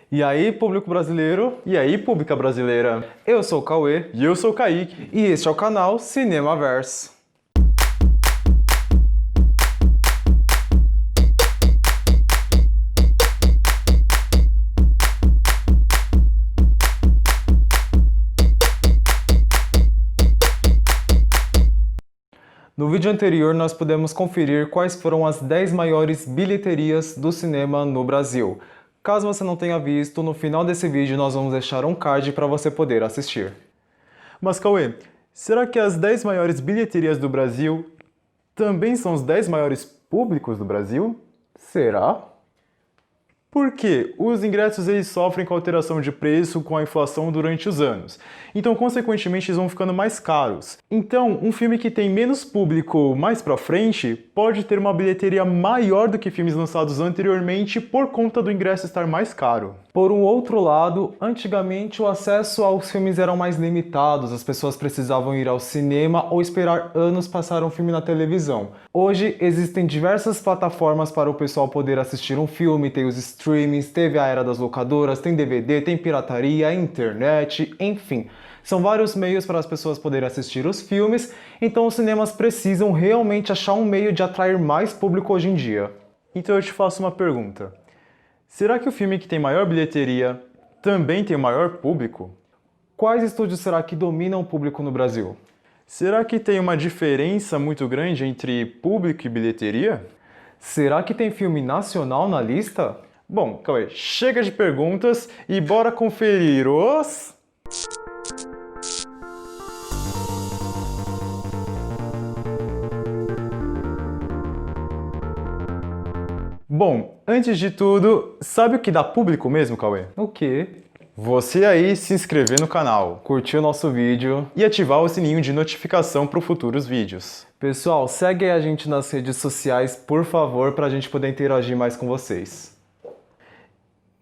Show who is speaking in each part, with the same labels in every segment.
Speaker 1: E aí, público brasileiro?
Speaker 2: E aí, pública brasileira?
Speaker 1: Eu sou o Cauê.
Speaker 2: E eu sou o Kaique.
Speaker 1: E este é o canal Cinemaverso. No vídeo anterior, nós pudemos conferir quais foram as 10 maiores bilheterias do cinema no Brasil. Caso você não tenha visto, no final desse vídeo nós vamos deixar um card para você poder assistir.
Speaker 2: Mas Cauê, será que as 10 maiores bilheterias do Brasil também são os 10 maiores públicos do Brasil?
Speaker 1: Será?
Speaker 2: Porque os ingressos eles sofrem com alteração de preço com a inflação durante os anos. Então, consequentemente, eles vão ficando mais caros. Então, um filme que tem menos público mais pra frente pode ter uma bilheteria maior do que filmes lançados anteriormente por conta do ingresso estar mais caro.
Speaker 1: Por um outro lado, antigamente o acesso aos filmes eram mais limitados, as pessoas precisavam ir ao cinema ou esperar anos passar um filme na televisão. Hoje existem diversas plataformas para o pessoal poder assistir um filme, tem os streamings, teve a era das locadoras, tem DVD, tem pirataria, internet, enfim. São vários meios para as pessoas poderem assistir os filmes, então os cinemas precisam realmente achar um meio de atrair mais público hoje em dia.
Speaker 2: Então eu te faço uma pergunta. Será que o filme que tem maior bilheteria também tem o maior público?
Speaker 1: Quais estúdios será que dominam o público no Brasil?
Speaker 2: Será que tem uma diferença muito grande entre público e bilheteria?
Speaker 1: Será que tem filme nacional na lista?
Speaker 2: Bom, Cauê, chega de perguntas e bora conferir os... Bom, antes de tudo, sabe o que dá público mesmo, Cauê?
Speaker 1: O quê?
Speaker 2: Você aí se inscrever no canal,
Speaker 1: Curtir o nosso vídeo
Speaker 2: e ativar o sininho de notificação para futuros vídeos.
Speaker 1: Pessoal, segue a gente nas redes sociais, por favor, para a gente poder interagir mais com vocês.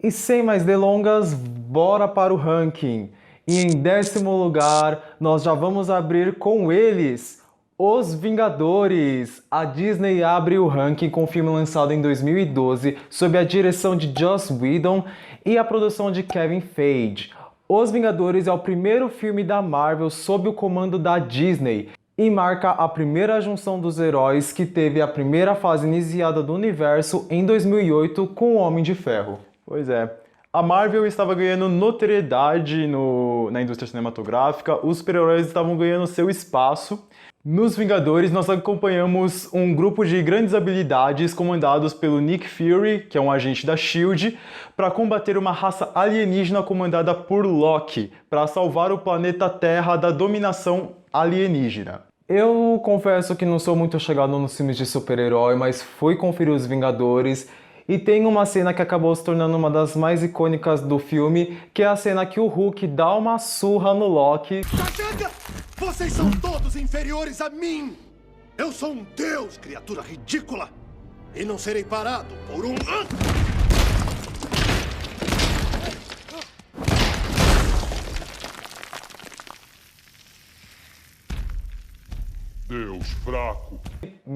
Speaker 1: E sem mais delongas, bora para o ranking. E em 10º lugar, nós já vamos abrir com eles, Os Vingadores. A Disney abre o ranking com o filme lançado em 2012, sob a direção de Joss Whedon e a produção de Kevin Feige. Os Vingadores é o primeiro filme da Marvel sob o comando da Disney e marca a primeira junção dos heróis que teve a primeira fase iniciada do universo em 2008 com o Homem de Ferro.
Speaker 2: Pois é. A Marvel estava ganhando notoriedade na indústria cinematográfica, os super-heróis estavam ganhando seu espaço. Nos Vingadores, nós acompanhamos um grupo de grandes habilidades comandados pelo Nick Fury, que é um agente da S.H.I.E.L.D., para combater uma raça alienígena comandada por Loki, para salvar o planeta Terra da dominação alienígena.
Speaker 1: Eu confesso que não sou muito chegado nos filmes de super-herói, mas fui conferir Os Vingadores e tem uma cena que acabou se tornando uma das mais icônicas do filme, que é a cena que o Hulk dá uma surra no Loki.
Speaker 3: Chega! Vocês são todos inferiores a mim! Eu sou um deus, criatura ridícula! E não serei parado por um...
Speaker 4: Deus fraco.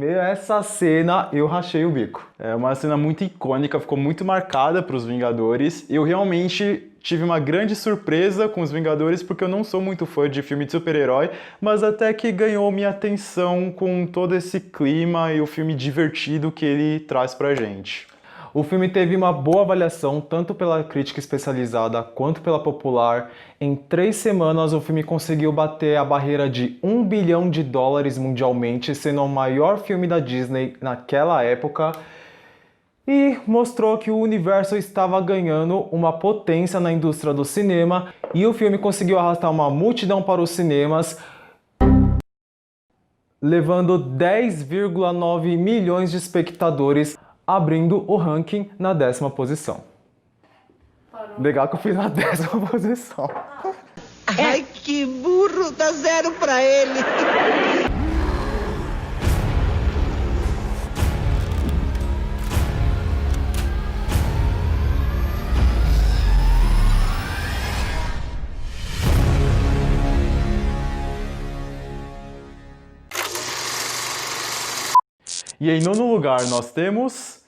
Speaker 1: Essa cena eu rachei o bico.
Speaker 2: É uma cena muito icônica, ficou muito marcada para os Vingadores. Eu realmente tive uma grande surpresa com os Vingadores, porque eu não sou muito fã de filme de super-herói, mas até que ganhou minha atenção com todo esse clima e o filme divertido que ele traz pra gente.
Speaker 1: O filme teve uma boa avaliação, tanto pela crítica especializada quanto pela popular. Em 3 semanas, o filme conseguiu bater a barreira de $1 bilhão mundialmente, sendo o maior filme da Disney naquela época. E mostrou que o universo estava ganhando uma potência na indústria do cinema, e o filme conseguiu arrastar uma multidão para os cinemas, levando 10,9 milhões de espectadores, abrindo o ranking na 10ª posição. Legal que eu fiz na 10ª posição.
Speaker 5: Ai, que burro! Dá 0 pra ele!
Speaker 2: E em 9º lugar nós temos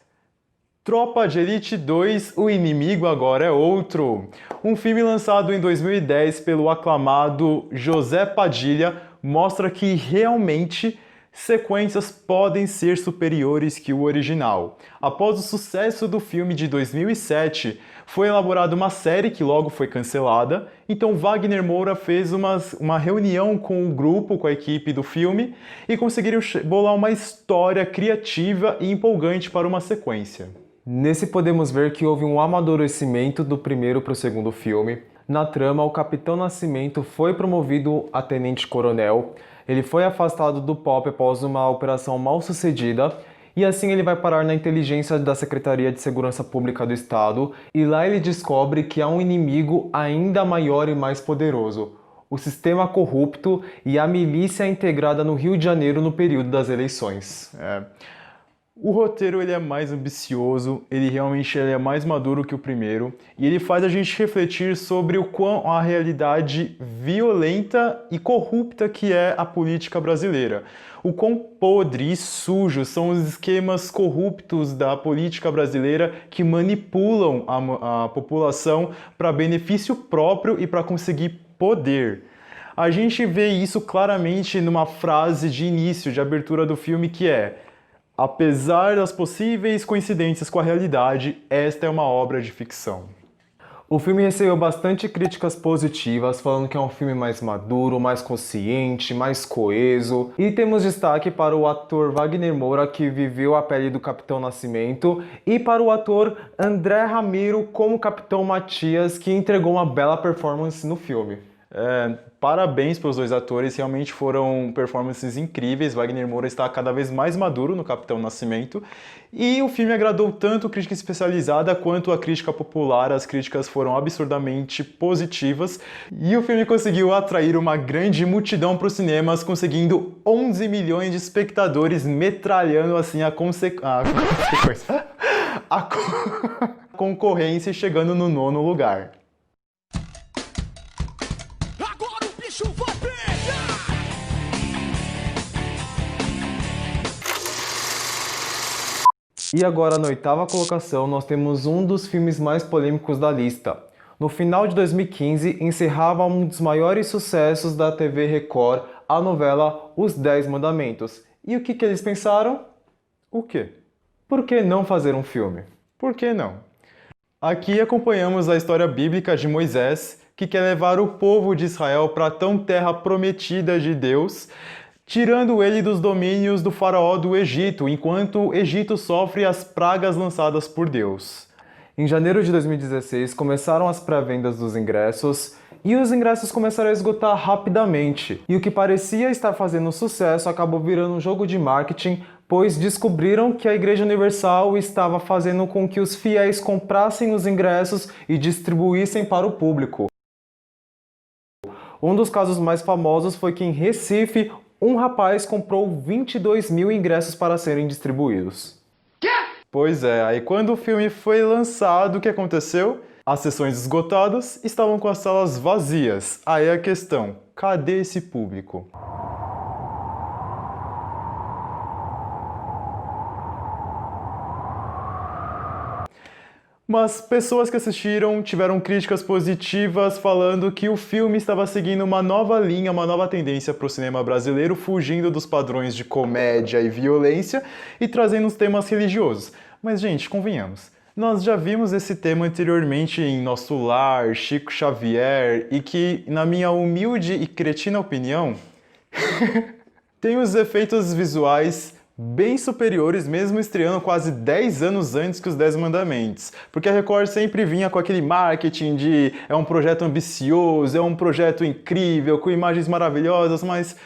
Speaker 2: Tropa de Elite 2, O Inimigo Agora é Outro. Um filme lançado em 2010 pelo aclamado José Padilha mostra que realmente sequências podem ser superiores que o original. Após o sucesso do filme de 2007, foi elaborada uma série que logo foi cancelada, então Wagner Moura fez uma reunião com o grupo, com a equipe do filme, e conseguiram bolar uma história criativa e empolgante para uma sequência.
Speaker 1: Nesse podemos ver que houve um amadurecimento do primeiro para o segundo filme. Na trama, o Capitão Nascimento foi promovido a tenente-coronel. Ele foi afastado do POP após uma operação mal sucedida e assim ele vai parar na inteligência da Secretaria de Segurança Pública do Estado e lá ele descobre que há um inimigo ainda maior e mais poderoso, o sistema corrupto e a milícia integrada no Rio de Janeiro no período das eleições.
Speaker 2: O roteiro ele é mais ambicioso, ele é mais maduro que o primeiro e ele faz a gente refletir sobre o quão a realidade violenta e corrupta que é a política brasileira. O quão podre e sujo são os esquemas corruptos da política brasileira que manipulam a população para benefício próprio e para conseguir poder. A gente vê isso claramente numa frase de início, de abertura do filme que é: apesar das possíveis coincidências com a realidade, esta é uma obra de ficção.
Speaker 1: O filme recebeu bastante críticas positivas, falando que é um filme mais maduro, mais consciente, mais coeso. E temos destaque para o ator Wagner Moura, que viveu a pele do Capitão Nascimento, e para o ator André Ramiro como Capitão Matias, que entregou uma bela performance no filme.
Speaker 2: Parabéns para os dois atores, realmente foram performances incríveis. Wagner Moura está cada vez mais maduro no Capitão Nascimento e o filme agradou tanto a crítica especializada quanto a crítica popular. As críticas foram absurdamente positivas e o filme conseguiu atrair uma grande multidão para os cinemas, conseguindo 11 milhões de espectadores, metralhando assim a concorrência e chegando no 9º lugar.
Speaker 1: E agora, na 8ª colocação, nós temos um dos filmes mais polêmicos da lista. No final de 2015, encerrava um dos maiores sucessos da TV Record, a novela Os 10 Mandamentos. E o que eles pensaram?
Speaker 2: O quê?
Speaker 1: Por que não fazer um filme?
Speaker 2: Por que não? Aqui acompanhamos a história bíblica de Moisés, que quer levar o povo de Israel para a tão terra prometida de Deus, tirando ele dos domínios do faraó do Egito, enquanto o Egito sofre as pragas lançadas por Deus.
Speaker 1: Em janeiro de 2016, começaram as pré-vendas dos ingressos e os ingressos começaram a esgotar rapidamente. E o que parecia estar fazendo sucesso acabou virando um jogo de marketing, pois descobriram que a Igreja Universal estava fazendo com que os fiéis comprassem os ingressos e distribuíssem para o público. Um dos casos mais famosos foi que em Recife, um rapaz comprou 22 mil ingressos para serem distribuídos.
Speaker 2: Pois é, aí quando o filme foi lançado, o que aconteceu? As sessões esgotadas estavam com as salas vazias. Aí a questão, cadê esse público? Mas pessoas que assistiram tiveram críticas positivas falando que o filme estava seguindo uma nova linha, uma nova tendência para o cinema brasileiro, fugindo dos padrões de comédia e violência e trazendo os temas religiosos. Mas, gente, convenhamos, nós já vimos esse tema anteriormente em Nosso Lar, Chico Xavier, e que, na minha humilde e cretina opinião, tem os efeitos visuais bem superiores, mesmo estreando quase 10 anos antes que os 10 Mandamentos. Porque a Record sempre vinha com aquele marketing de é um projeto ambicioso, é um projeto incrível, com imagens maravilhosas, mas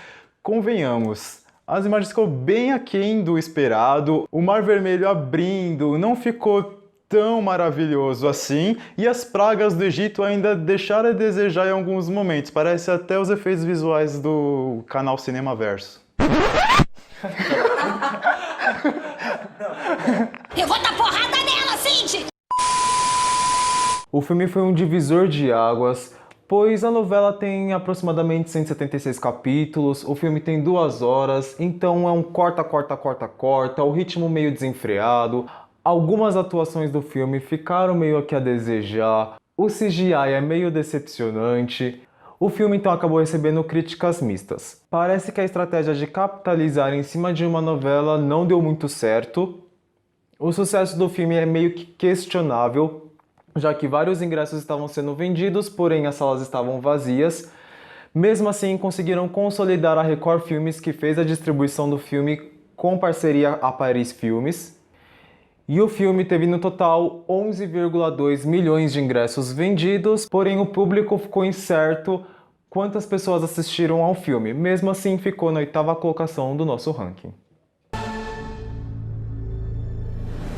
Speaker 2: convenhamos, as imagens ficou bem aquém do esperado, o Mar Vermelho abrindo não ficou tão maravilhoso assim, e as pragas do Egito ainda deixaram a desejar em alguns momentos. Parece até os efeitos visuais do canal Cinema Verso.
Speaker 4: Eu vou dar porrada nela, Cindy!
Speaker 1: O filme foi um divisor de águas, pois a novela tem aproximadamente 176 capítulos, o filme tem 2 horas, então é um corta, o ritmo meio desenfreado. Algumas atuações do filme ficaram meio que a desejar, o CGI é meio decepcionante. O filme então acabou recebendo críticas mistas. Parece que a estratégia de capitalizar em cima de uma novela não deu muito certo. O sucesso do filme é meio que questionável, já que vários ingressos estavam sendo vendidos, porém as salas estavam vazias. Mesmo assim, conseguiram consolidar a Record Filmes, que fez a distribuição do filme com parceria a Paris Filmes. E o filme teve no total 11,2 milhões de ingressos vendidos, porém o público ficou incerto quantas pessoas assistiram ao filme. Mesmo assim, ficou na 8ª colocação do nosso ranking.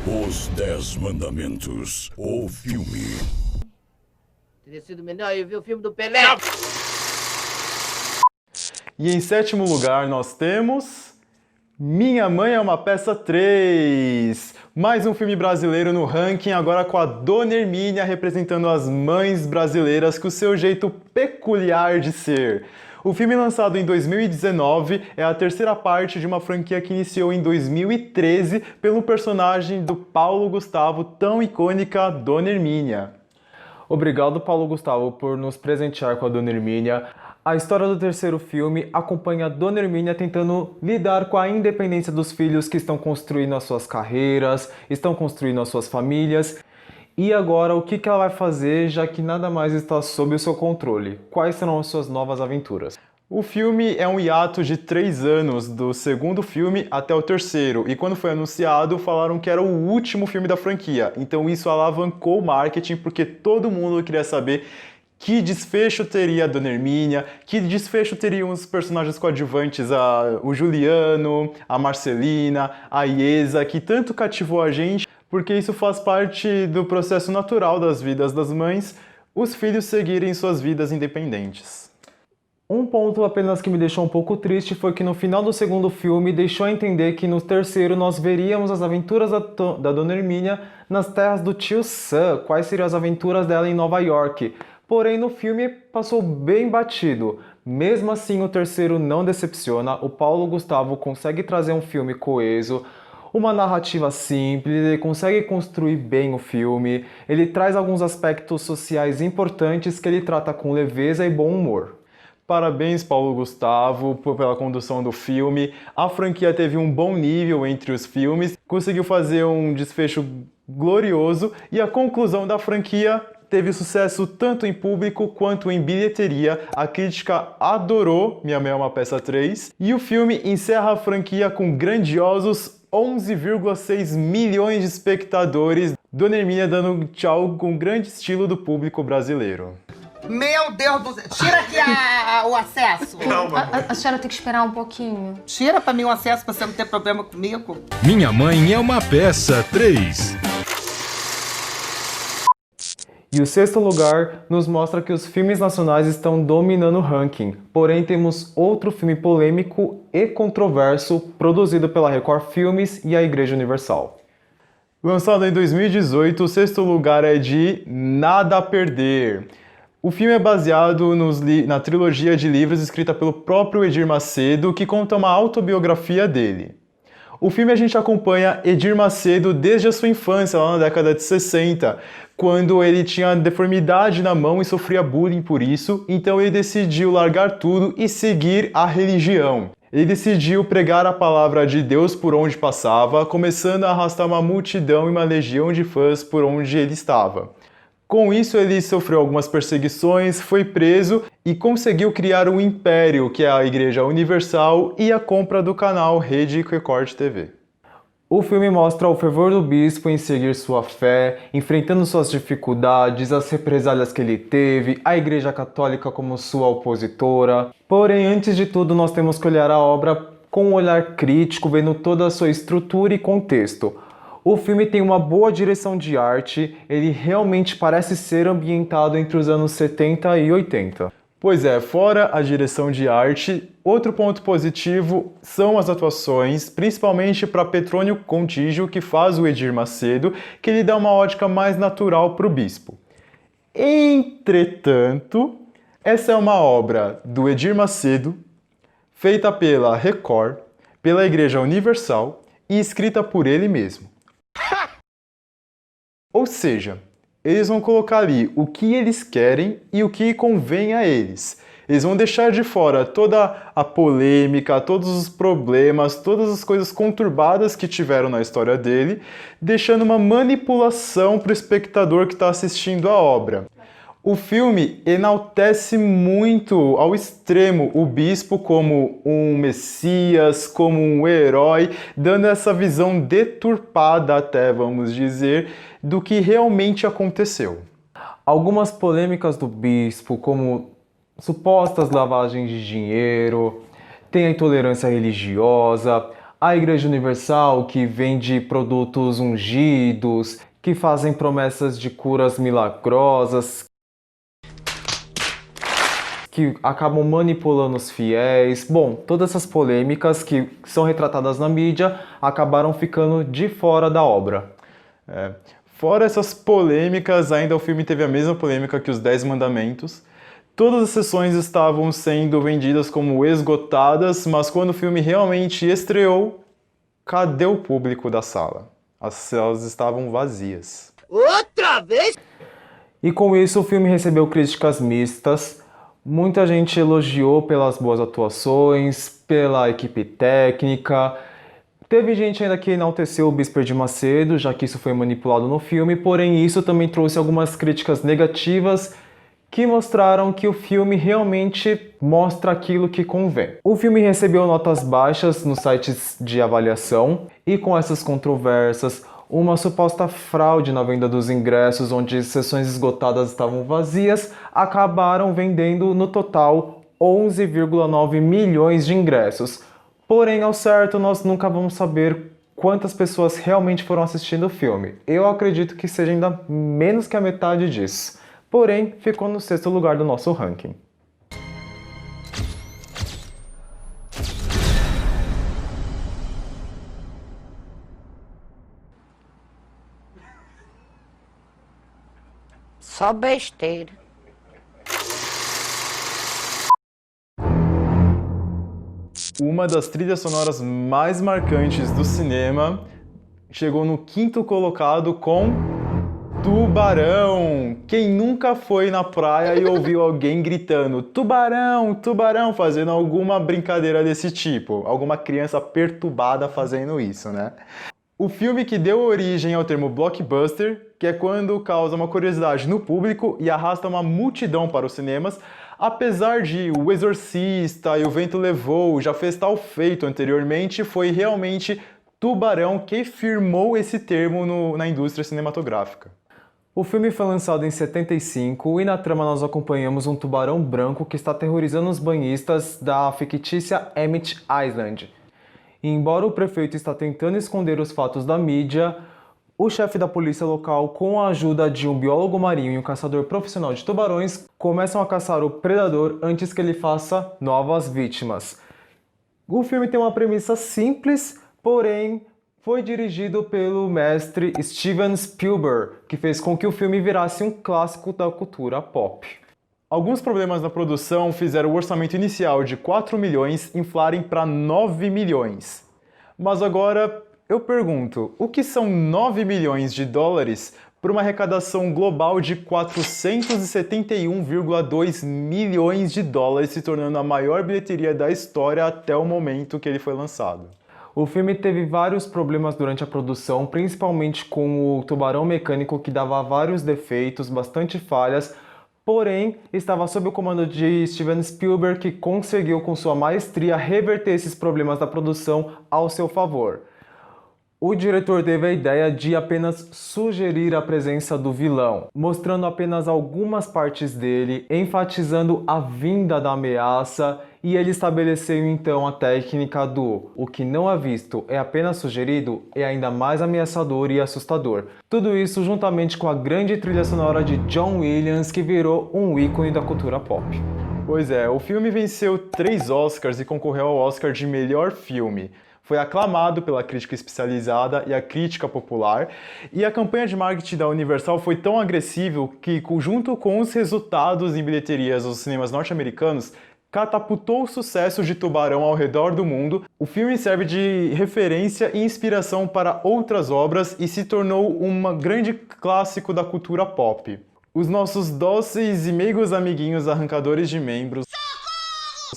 Speaker 3: Os 10 Mandamentos, o filme.
Speaker 5: Teria sido melhor eu ver o filme do Pelé.
Speaker 2: E em 7º lugar nós temos Minha Mãe é uma Peça 3. Mais um filme brasileiro no ranking, agora com a Dona Hermínia representando as mães brasileiras com o seu jeito peculiar de ser. O filme, lançado em 2019, é a 3ª parte de uma franquia que iniciou em 2013 pelo personagem do Paulo Gustavo, tão icônica Dona Hermínia.
Speaker 1: Obrigado, Paulo Gustavo, por nos presentear com a Dona Hermínia. A história do 3º filme acompanha a Dona Hermínia tentando lidar com a independência dos filhos que estão construindo as suas carreiras, estão construindo as suas famílias. E agora, o que ela vai fazer, já que nada mais está sob o seu controle? Quais serão as suas novas aventuras?
Speaker 2: O filme é um hiato de 3 anos, do 2º filme até o 3º, e quando foi anunciado, falaram que era o último filme da franquia. Então isso alavancou o marketing, porque todo mundo queria saber que desfecho teria a Dona Hermínia, que desfecho teriam os personagens coadjuvantes, o Juliano, a Marcelina, a Iesa, que tanto cativou a gente, porque isso faz parte do processo natural das vidas das mães, os filhos seguirem suas vidas independentes.
Speaker 1: Um ponto apenas que me deixou um pouco triste foi que no final do 2º filme deixou a entender que no 3º nós veríamos as aventuras da Dona Hermínia nas terras do tio Sam, quais seriam as aventuras dela em Nova York. Porém, no filme passou bem batido. Mesmo assim, o 3º não decepciona. O Paulo Gustavo consegue trazer um filme coeso, uma narrativa simples, ele consegue construir bem o filme, ele traz alguns aspectos sociais importantes que ele trata com leveza e bom humor.
Speaker 2: Parabéns, Paulo Gustavo, pela condução do filme. A franquia teve um bom nível entre os filmes, conseguiu fazer um desfecho glorioso e a conclusão da franquia teve sucesso tanto em público quanto em bilheteria. A crítica adorou Minha Mãe é uma Peça 3 e o filme encerra a franquia com grandiosos 11,6 milhões de espectadores. Dona Hermínia dando tchau com grande estilo do público brasileiro.
Speaker 5: Meu Deus do céu. Tira aqui o acesso.
Speaker 6: A senhora tem que esperar um pouquinho.
Speaker 5: Tira pra mim o acesso pra você não ter problema comigo.
Speaker 7: Minha Mãe é uma Peça 3.
Speaker 1: E o 6º lugar nos mostra que os filmes nacionais estão dominando o ranking. Porém, temos outro filme polêmico e controverso produzido pela Record Filmes e a Igreja Universal.
Speaker 2: Lançado em 2018, o 6º lugar é de Nada a Perder. O filme é baseado na trilogia de livros escrita pelo próprio Edir Macedo, que conta uma autobiografia dele. O filme a gente acompanha Edir Macedo desde a sua infância, lá na década de 60, quando ele tinha deformidade na mão e sofria bullying por isso, então ele decidiu largar tudo e seguir a religião. Ele decidiu pregar a palavra de Deus por onde passava, começando a arrastar uma multidão e uma legião de fãs por onde ele estava. Com isso, ele sofreu algumas perseguições, foi preso e conseguiu criar um império, que é a Igreja Universal e a compra do canal Rede Record TV.
Speaker 1: O filme mostra o fervor do bispo em seguir sua fé, enfrentando suas dificuldades, as represálias que ele teve, a Igreja Católica como sua opositora. Porém, antes de tudo, nós temos que olhar a obra com um olhar crítico, vendo toda a sua estrutura e contexto. O filme tem uma boa direção de arte, ele realmente parece ser ambientado entre os anos 70 e 80.
Speaker 2: Pois é, fora a direção de arte, outro ponto positivo são as atuações, principalmente para Petrônio Contígio, que faz o Edir Macedo, que ele dá uma ótica mais natural para o bispo. Entretanto, essa é uma obra do Edir Macedo, feita pela Record, pela Igreja Universal e escrita por ele mesmo. Ou seja, eles vão colocar ali o que eles querem e o que convém a eles. Eles vão deixar de fora toda a polêmica, todos os problemas, todas as coisas conturbadas que tiveram na história dele, deixando uma manipulação para o espectador que está assistindo a obra. O filme enaltece muito ao extremo o bispo como um messias, como um herói, dando essa visão deturpada até, vamos dizer, do que realmente aconteceu.
Speaker 1: Algumas polêmicas do bispo, como supostas lavagens de dinheiro, tem a intolerância religiosa, a Igreja Universal que vende produtos ungidos, que fazem promessas de curas milagrosas, que acabam manipulando os fiéis. Bom, todas essas polêmicas que são retratadas na mídia acabaram ficando de fora da obra.
Speaker 2: Fora essas polêmicas, ainda o filme teve a mesma polêmica que os 10 Mandamentos. Todas as sessões estavam sendo vendidas como esgotadas, mas quando o filme realmente estreou, cadê o público da sala? As salas estavam vazias.
Speaker 5: Outra vez?
Speaker 1: E com isso o filme recebeu críticas mistas. Muita gente elogiou pelas boas atuações, pela equipe técnica. Teve gente ainda que enalteceu o Bispo de Macedo, já que isso foi manipulado no filme, porém isso também trouxe algumas críticas negativas que mostraram que o filme realmente mostra aquilo que convém. O filme recebeu notas baixas nos sites de avaliação e com essas controvérsias, uma suposta fraude na venda dos ingressos, onde sessões esgotadas estavam vazias, acabaram vendendo no total 11,9 milhões de ingressos. Porém, ao certo, nós nunca vamos saber quantas pessoas realmente foram assistindo o filme. Eu acredito que seja ainda menos que a metade disso. Porém, ficou no 6º lugar do nosso ranking.
Speaker 5: Só besteira.
Speaker 2: Uma das trilhas sonoras mais marcantes do cinema chegou no 5º colocado com Tubarão. Quem nunca foi na praia e ouviu alguém gritando tubarão, tubarão, fazendo alguma brincadeira desse tipo? Alguma criança perturbada fazendo isso, né? O filme que deu origem ao termo blockbuster, que é quando causa uma curiosidade no público e arrasta uma multidão para os cinemas, apesar de O Exorcista e O Vento Levou já fez tal feito anteriormente, foi realmente Tubarão que firmou esse termo na indústria cinematográfica. O filme foi lançado em 75 e na trama nós acompanhamos um tubarão branco que está aterrorizando os banhistas da fictícia Emmett Island. E embora o prefeito está tentando esconder os fatos da mídia, o chefe da polícia local, com a ajuda de um biólogo marinho e um caçador profissional de tubarões, começam a caçar o predador antes que ele faça novas vítimas. O filme tem uma premissa simples, porém foi dirigido pelo mestre Steven Spielberg, que fez com que o filme virasse um clássico da cultura pop. Alguns problemas na produção fizeram o orçamento inicial de 4 milhões inflarem para 9 milhões. Mas agora eu pergunto, o que são 9 milhões de dólares para uma arrecadação global de 471,2 milhões de dólares, se tornando a maior bilheteria da história até o momento que ele foi lançado? O filme teve vários problemas durante a produção, principalmente com o tubarão mecânico que dava vários defeitos, bastante falhas, porém estava sob o comando de Steven Spielberg, que conseguiu com sua maestria reverter esses problemas da produção ao seu favor. O diretor teve a ideia de apenas sugerir a presença do vilão, mostrando apenas algumas partes dele, enfatizando a vinda da ameaça, e ele estabeleceu então a técnica do o que não é visto é apenas sugerido é ainda mais ameaçador e assustador. Tudo isso juntamente com a grande trilha sonora de John Williams, que virou um ícone da cultura pop. Pois é, o filme venceu 3 Oscars e concorreu ao Oscar de melhor filme. Foi aclamado pela crítica especializada e a crítica popular, e a campanha de marketing da Universal foi tão agressiva que, junto com os resultados em bilheterias dos cinemas norte-americanos, catapultou o sucesso de Tubarão ao redor do mundo. O filme serve de referência e inspiração para outras obras e se tornou um grande clássico da cultura pop. Os nossos dóceis e meigos amiguinhos arrancadores de membros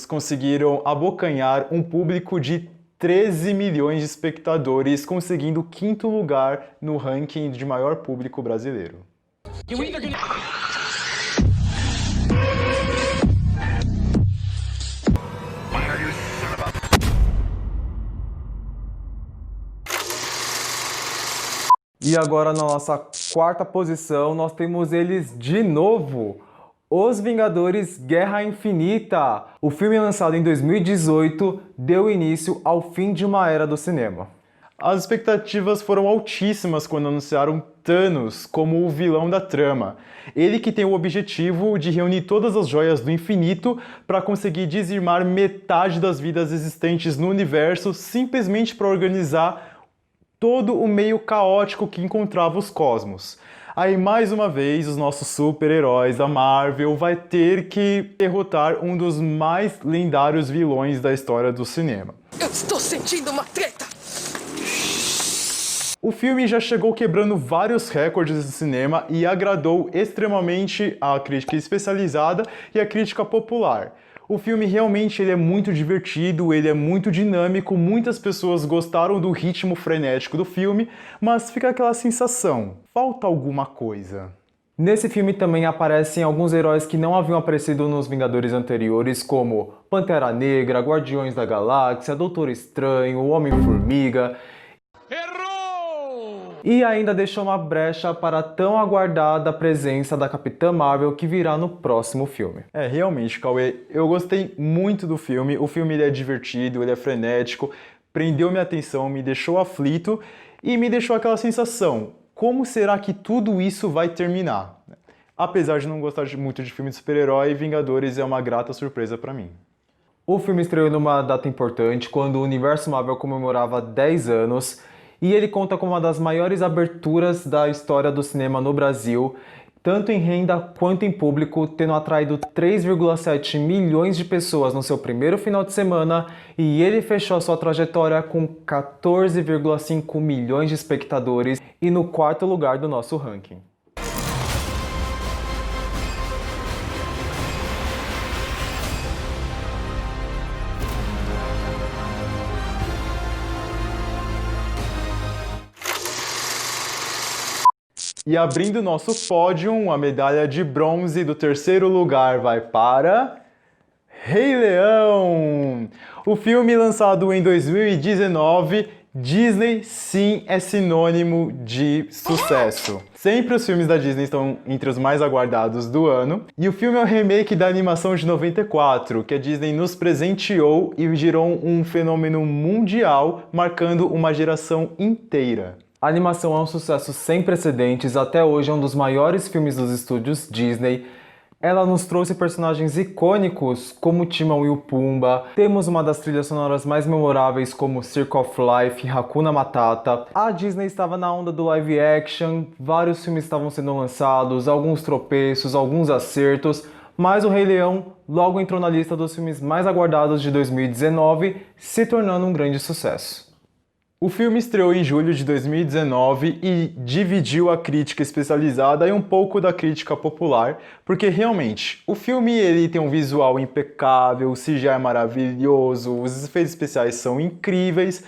Speaker 2: conseguiram abocanhar um público de 13 milhões de espectadores, conseguindo o 5º lugar no ranking de maior público brasileiro.
Speaker 1: E agora na nossa 4ª posição nós temos eles de novo, Os Vingadores Guerra Infinita. O filme lançado em 2018 deu início ao fim de uma era do cinema.
Speaker 2: As expectativas foram altíssimas quando anunciaram Thanos como o vilão da trama. Ele que tem o objetivo de reunir todas as joias do infinito para conseguir dizimar metade das vidas existentes no universo, simplesmente para organizar todo o meio caótico que encontrava os cosmos. Aí, mais uma vez, os nossos super-heróis da Marvel vai ter que derrotar um dos mais lendários vilões da história do cinema.
Speaker 5: Eu estou sentindo uma treta!
Speaker 2: O filme já chegou quebrando vários recordes do cinema e agradou extremamente a crítica especializada e a crítica popular. O filme realmente ele é muito divertido, ele é muito dinâmico, muitas pessoas gostaram do ritmo frenético do filme, mas fica aquela sensação, falta alguma coisa.
Speaker 1: Nesse filme também aparecem alguns heróis que não haviam aparecido nos Vingadores anteriores, como Pantera Negra, Guardiões da Galáxia, Doutor Estranho, o Homem-Formiga. E ainda deixou uma brecha para a tão aguardada presença da Capitã Marvel que virá no próximo filme.
Speaker 2: Realmente, Cauê, eu gostei muito do filme. O filme ele é divertido, ele é frenético, prendeu minha atenção, me deixou aflito e me deixou aquela sensação, como será que tudo isso vai terminar? Apesar de não gostar muito de filme de super-herói, Vingadores é uma grata surpresa para mim.
Speaker 1: O filme estreou numa data importante, quando o universo Marvel comemorava 10 anos, e ele conta com uma das maiores aberturas da história do cinema no Brasil, tanto em renda quanto em público, tendo atraído 3,7 milhões de pessoas no seu primeiro final de semana, e ele fechou a sua trajetória com 14,5 milhões de espectadores e no 4º lugar do nosso ranking.
Speaker 2: E abrindo nosso pódio, a medalha de bronze do 3º lugar vai para Rei Leão! O filme lançado em 2019, Disney sim é sinônimo de sucesso. Sempre os filmes da Disney estão entre os mais aguardados do ano. E o filme é o remake da animação de 94, que a Disney nos presenteou e gerou um fenômeno mundial, marcando uma geração inteira.
Speaker 1: A animação é um sucesso sem precedentes, até hoje é um dos maiores filmes dos estúdios Disney. Ela nos trouxe personagens icônicos como Timão e o Pumba, temos uma das trilhas sonoras mais memoráveis como Circle of Life, Hakuna Matata. A Disney estava na onda do live action, vários filmes estavam sendo lançados, alguns tropeços, alguns acertos, mas o Rei Leão logo entrou na lista dos filmes mais aguardados de 2019, se tornando um grande sucesso.
Speaker 2: O filme estreou em julho de 2019 e dividiu a crítica especializada e um pouco da crítica popular, porque realmente o filme ele tem um visual impecável, o CGI é maravilhoso, os efeitos especiais são incríveis,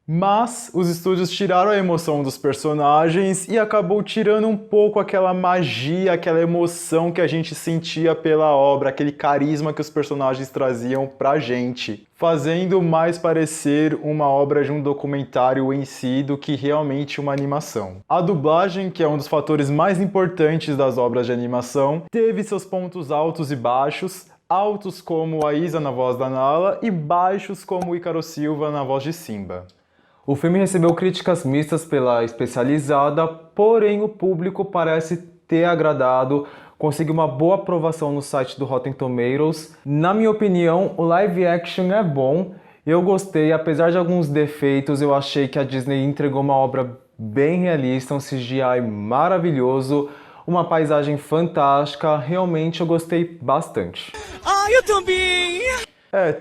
Speaker 2: mas os estúdios tiraram a emoção dos personagens e acabou tirando um pouco aquela magia, aquela emoção que a gente sentia pela obra, aquele carisma que os personagens traziam pra gente, fazendo mais parecer uma obra de um documentário em si do que realmente uma animação. A dublagem, que é um dos fatores mais importantes das obras de animação, teve seus pontos altos e baixos, altos como a Isa na voz da Nala e baixos como o Ícaro Silva na voz de Simba.
Speaker 1: O filme recebeu críticas mistas pela especializada, porém o público parece ter agradado, conseguiu uma boa aprovação no site do Rotten Tomatoes. Na minha opinião, o live action é bom, eu gostei, apesar de alguns defeitos, eu achei que a Disney entregou uma obra bem realista, um CGI maravilhoso, uma paisagem fantástica, realmente eu gostei bastante.
Speaker 5: Eu também!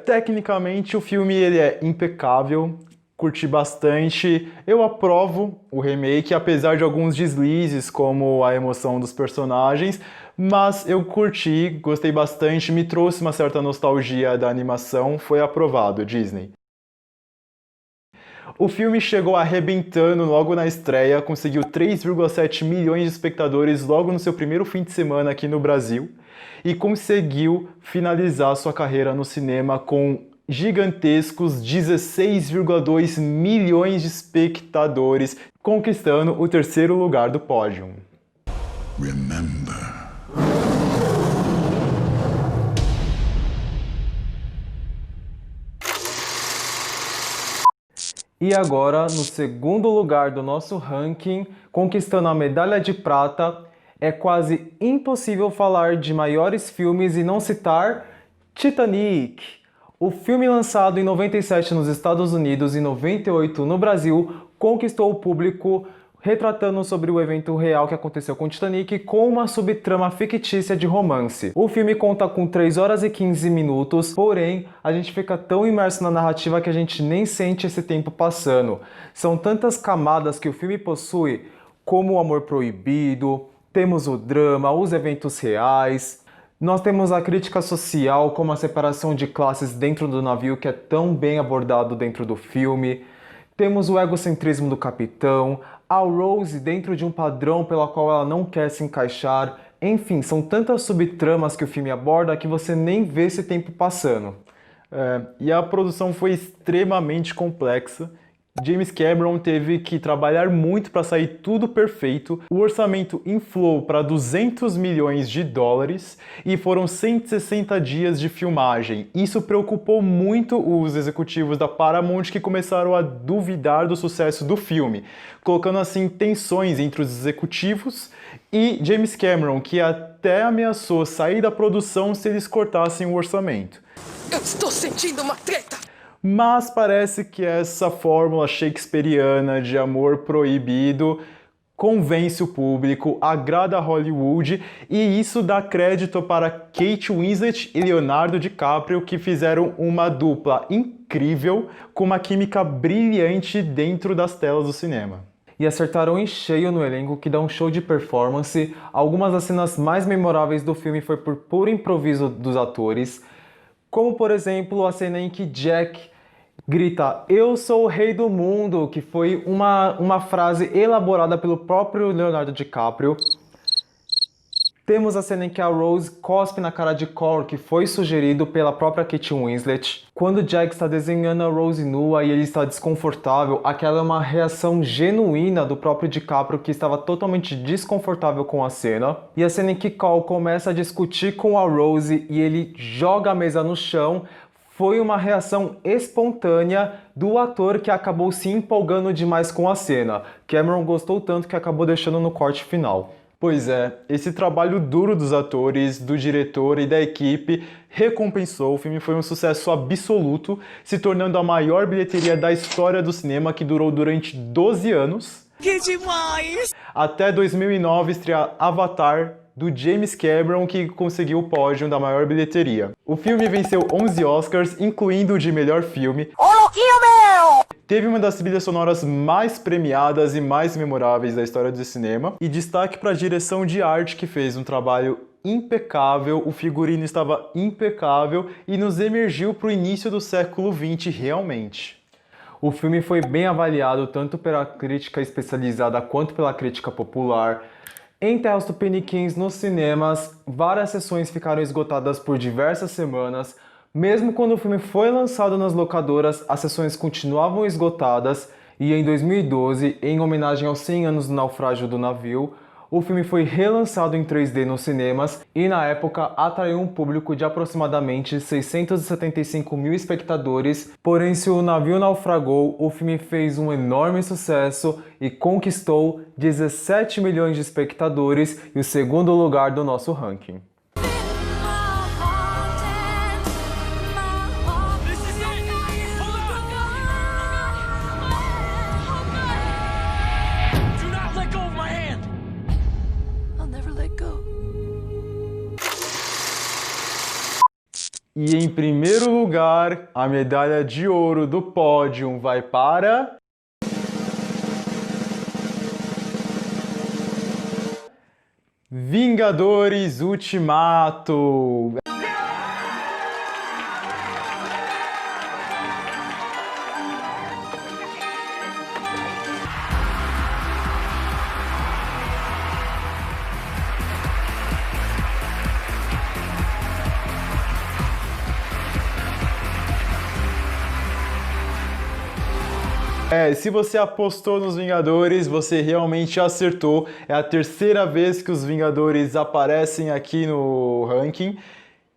Speaker 2: Tecnicamente o filme ele é impecável, curti bastante, eu aprovo o remake, apesar de alguns deslizes como a emoção dos personagens, mas eu curti, gostei bastante, me trouxe uma certa nostalgia da animação, foi aprovado, Disney. O filme chegou arrebentando logo na estreia, conseguiu 3,7 milhões de espectadores logo no seu primeiro fim de semana aqui no Brasil e conseguiu finalizar sua carreira no cinema com gigantescos 16,2 milhões de espectadores, conquistando o terceiro lugar do pódio.
Speaker 3: Remember.
Speaker 1: E agora, no segundo lugar do nosso ranking, conquistando a medalha de prata, é quase impossível falar de maiores filmes e não citar Titanic. O filme lançado em 97 nos Estados Unidos e 98 no Brasil conquistou o público retratando sobre o evento real que aconteceu com Titanic com uma subtrama fictícia de romance. O filme conta com 3 horas e 15 minutos, porém, a gente fica tão imerso na narrativa que a gente nem sente esse tempo passando. São tantas camadas que o filme possui, como o amor proibido, temos o drama, os eventos reais, nós temos a crítica social, como a separação de classes dentro do navio, que é tão bem abordado dentro do filme. Temos o egocentrismo do capitão, a Rose dentro de um padrão pela qual ela não quer se encaixar. Enfim, são tantas subtramas que o filme aborda que você nem vê esse tempo passando.
Speaker 2: E a produção foi extremamente complexa. James Cameron teve que trabalhar muito para sair tudo perfeito. O orçamento inflou para 200 milhões de dólares e foram 160 dias de filmagem. Isso preocupou muito os executivos da Paramount, que começaram a duvidar do sucesso do filme, colocando assim tensões entre os executivos e James Cameron, que até ameaçou sair da produção se eles cortassem o orçamento.
Speaker 5: Eu estou sentindo uma treta!
Speaker 2: Mas parece que essa fórmula shakespeariana de amor proibido convence o público, agrada a Hollywood, e isso dá crédito para Kate Winslet e Leonardo DiCaprio, que fizeram uma dupla incrível com uma química brilhante dentro das telas do cinema.
Speaker 1: E acertaram em cheio no elenco, que dá um show de performance. Algumas das cenas mais memoráveis do filme foi por puro improviso dos atores, como por exemplo a cena em que Jack grita "Eu sou o rei do mundo", que foi uma frase elaborada pelo próprio Leonardo DiCaprio. Temos a cena em que a Rose cospe na cara de Cor, que foi sugerido pela própria Kate Winslet. Quando Jack está desenhando a Rose nua e ele está desconfortável, aquela é uma reação genuína do próprio DiCaprio, que estava totalmente desconfortável com a cena. E a cena em que Cole começa a discutir com a Rose e ele joga a mesa no chão, foi uma reação espontânea do ator, que acabou se empolgando demais com a cena. Cameron gostou tanto que acabou deixando no corte final.
Speaker 2: Pois é, esse trabalho duro dos atores, do diretor e da equipe recompensou. O filme foi um sucesso absoluto, se tornando a maior bilheteria da história do cinema, que durou durante 12 anos.
Speaker 5: Que demais!
Speaker 2: Até 2009 estrear Avatar, do James Cameron, que conseguiu o pódio da maior bilheteria. O filme venceu 11 Oscars, incluindo o de melhor filme.
Speaker 4: Ô, louquinho meu!
Speaker 2: Teve uma das trilhas sonoras mais premiadas e mais memoráveis da história do cinema. E destaque para a direção de arte, que fez um trabalho impecável, o figurino estava impecável e nos emergiu para o início do século XX realmente.
Speaker 1: O filme foi bem avaliado tanto pela crítica especializada quanto pela crítica popular. Em terras tupiniquins nos cinemas, várias sessões ficaram esgotadas por diversas semanas. Mesmo quando o filme foi lançado nas locadoras, as sessões continuavam esgotadas. E em 2012, em homenagem aos 100 anos do naufrágio do navio, o filme foi relançado em 3D nos cinemas e na época atraiu um público de aproximadamente 675 mil espectadores. Porém, se o navio naufragou, o filme fez um enorme sucesso e conquistou 17 milhões de espectadores e o segundo lugar do nosso ranking.
Speaker 8: I'll never let
Speaker 2: E em primeiro lugar, a medalha de ouro do pódio vai para... Vingadores Ultimato! Se você apostou nos Vingadores, você realmente acertou. É a terceira vez que os Vingadores aparecem aqui no ranking.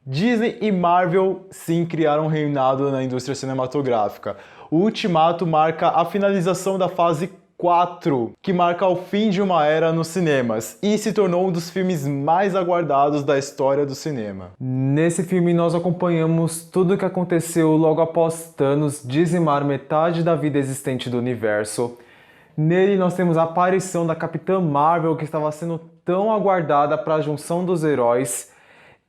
Speaker 2: Disney e Marvel, sim, criaram um reinado na indústria cinematográfica. O Ultimato marca a finalização da fase 4, que marca o fim de uma era nos cinemas, e se tornou um dos filmes mais aguardados da história do cinema.
Speaker 1: Nesse filme nós acompanhamos tudo o que aconteceu logo após Thanos dizimar metade da vida existente do universo. Nele nós temos a aparição da Capitã Marvel, que estava sendo tão aguardada para a junção dos heróis.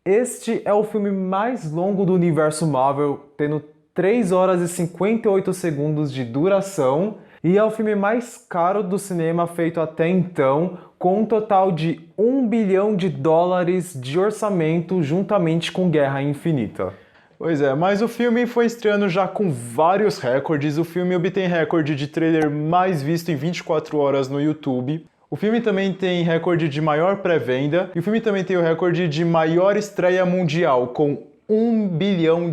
Speaker 1: Este é o filme mais longo do universo Marvel, tendo 3 horas e 58 segundos de duração, e é o filme mais caro do cinema feito até então, com um total de $1 bilhão de orçamento, juntamente com Guerra Infinita.
Speaker 2: Pois é, mas o filme foi estreando já com vários recordes. O filme obtém recorde de trailer mais visto em 24 horas no YouTube. O filme também tem recorde de maior pré-venda, e o filme também tem o recorde de maior estreia mundial, com $1 bilhão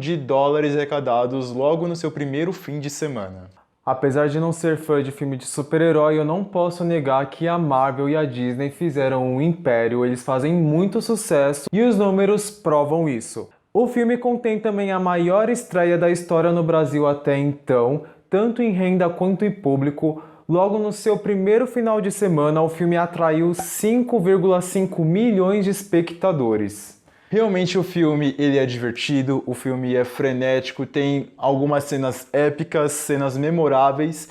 Speaker 2: arrecadados logo no seu primeiro fim de semana.
Speaker 1: Apesar de não ser fã de filme de super-herói, eu não posso negar que a Marvel e a Disney fizeram um império, eles fazem muito sucesso e os números provam isso. O filme contém também a maior estreia da história no Brasil até então, tanto em renda quanto em público. Logo no seu primeiro final de semana, o filme atraiu 5,5 milhões de espectadores.
Speaker 2: Realmente o filme ele é divertido, o filme é frenético, tem algumas cenas épicas, cenas memoráveis.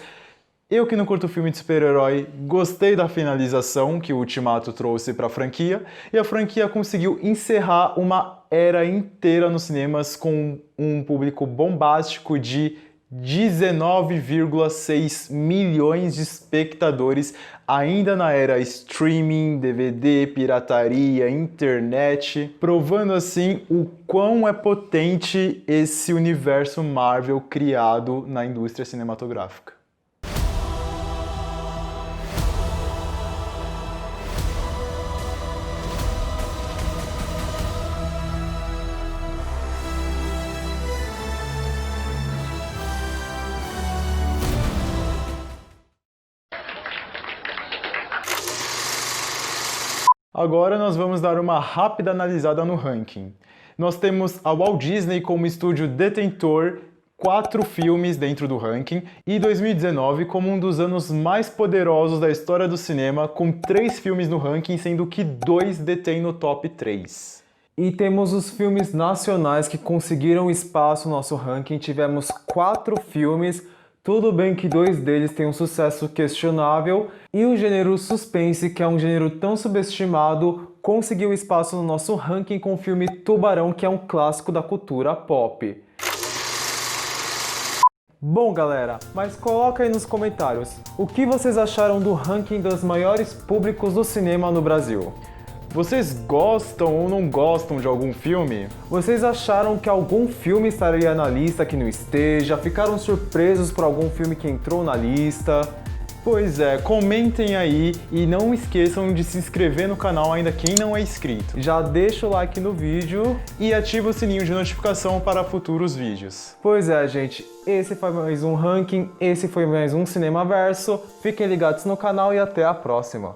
Speaker 2: Eu que não curto filme de super-herói, gostei da finalização que o Ultimato trouxe para a franquia, e a franquia conseguiu encerrar uma era inteira nos cinemas com um público bombástico de 19,6 milhões de espectadores, ainda na era streaming, DVD, pirataria, internet, provando assim o quão é potente esse universo Marvel criado na indústria cinematográfica. Agora nós vamos dar uma rápida analisada no ranking. Nós temos a Walt Disney como estúdio detentor, 4 filmes dentro do ranking, e 2019 como um dos anos mais poderosos da história do cinema, com 3 filmes no ranking, sendo que 2 detêm no top 3.
Speaker 1: E temos os filmes nacionais que conseguiram espaço no nosso ranking. Tivemos 4 filmes, tudo bem que 2 deles têm um sucesso questionável, e o gênero suspense, que é um gênero tão subestimado, conseguiu espaço no nosso ranking com o filme Tubarão, que é um clássico da cultura pop. Bom galera, mas coloca aí nos comentários, o que vocês acharam do ranking dos maiores públicos do cinema no Brasil?
Speaker 2: Vocês gostam ou não gostam de algum filme?
Speaker 1: Vocês acharam que algum filme estaria na lista que não esteja? Ficaram surpresos por algum filme que entrou na lista?
Speaker 2: Pois é, comentem aí e não esqueçam de se inscrever no canal ainda quem não é inscrito.
Speaker 1: Já deixa o like no vídeo
Speaker 2: E ativa o sininho de notificação para futuros vídeos.
Speaker 1: Pois é, gente, esse foi mais um ranking, esse foi mais um Cinemaverso. Fiquem ligados no canal e até a próxima.